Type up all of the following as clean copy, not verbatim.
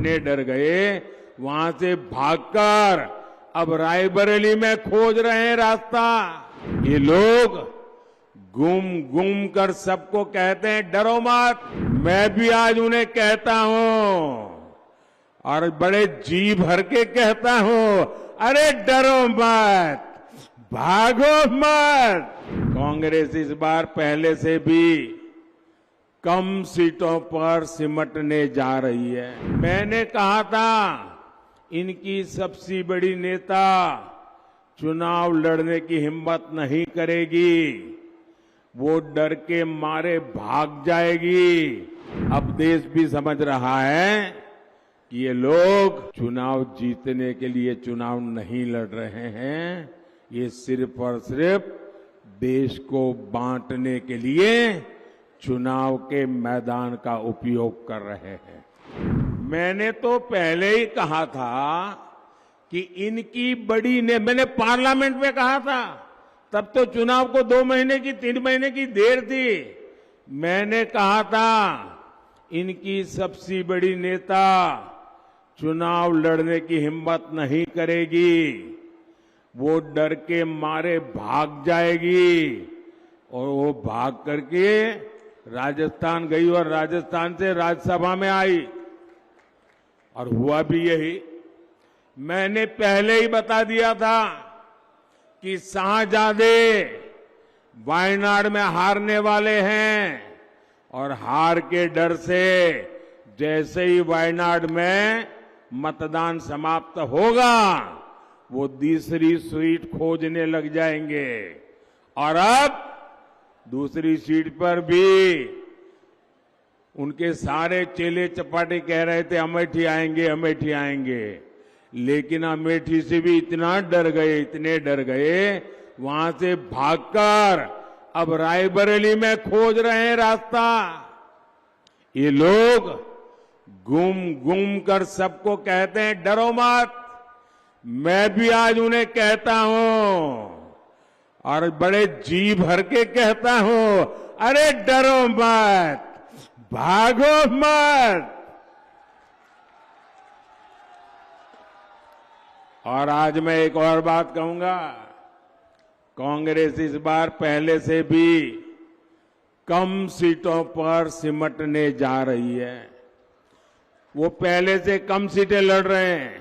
इतने डर गए, वहां से भागकर अब रायबरेली में खोज रहे हैं रास्ता। ये लोग गुम कर सबको कहते हैं डरो मत। मैं भी आज उन्हें कहता हूं और बड़े जी भर के कहता हूं, अरे डरो मत, भागो मत। कांग्रेस इस बार पहले से भी कम सीटों पर सिमटने जा रही है। मैंने कहा था इनकी सबसे बड़ी नेता चुनाव लड़ने की हिम्मत नहीं करेगी, वो डर के मारे भाग जाएगी। अब देश भी समझ रहा है कि ये लोग चुनाव जीतने के लिए चुनाव नहीं लड़ रहे हैं, ये सिर्फ और सिर्फ देश को बांटने के लिए चुनाव के मैदान का उपयोग कर रहे हैं। मैंने तो पहले ही कहा था कि इनकी बड़ी ने मैंने पार्लियामेंट में कहा था, तब तो चुनाव को 2 महीने की 3 महीने की देर थी। मैंने कहा था इनकी सबसे बड़ी नेता चुनाव लड़ने की हिम्मत नहीं करेगी, वो डर के मारे भाग जाएगी। और वो भाग करके राजस्थान गई और राजस्थान से राज्यसभा में आई और हुआ भी यही। मैंने पहले ही बता दिया था कि शाहजादे वायनाड में हारने वाले हैं और हार के डर से जैसे ही वायनाड में मतदान समाप्त होगा वो दूसरी सीट खोजने लग जाएंगे। और अब दूसरी सीट पर भी उनके सारे चेले चपाटे कह रहे थे अमेठी आएंगे, अमेठी आएंगे, लेकिन अमेठी से भी इतना डर गए, इतने डर गए, वहां से भागकर अब रायबरेली में खोज रहे हैं रास्ता। ये लोग गुम कर सबको कहते हैं डरो मत। मैं भी आज उन्हें कहता हूं और बड़े जी भर के कहता हूं, अरे डरो मत, भागो मत। और आज मैं एक और बात कहूंगा, कांग्रेस इस बार पहले से भी कम सीटों पर सिमटने जा रही है। वो पहले से कम सीटें लड़ रहे हैं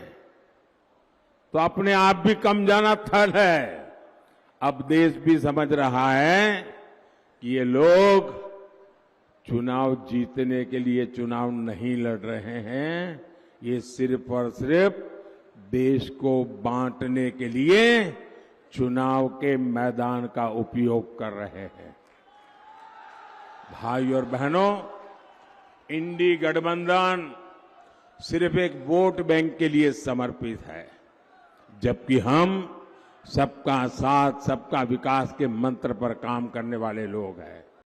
तो अपने आप भी कम जाना थल है। अब देश भी समझ रहा है कि ये लोग चुनाव जीतने के लिए चुनाव नहीं लड़ रहे हैं, ये सिर्फ और सिर्फ देश को बांटने के लिए चुनाव के मैदान का उपयोग कर रहे हैं। भाई और बहनों, इंडी गठबंधन सिर्फ एक वोट बैंक के लिए समर्पित है, जबकि हम सबका साथ सबका विकास के मंत्र पर काम करने वाले लोग हैं।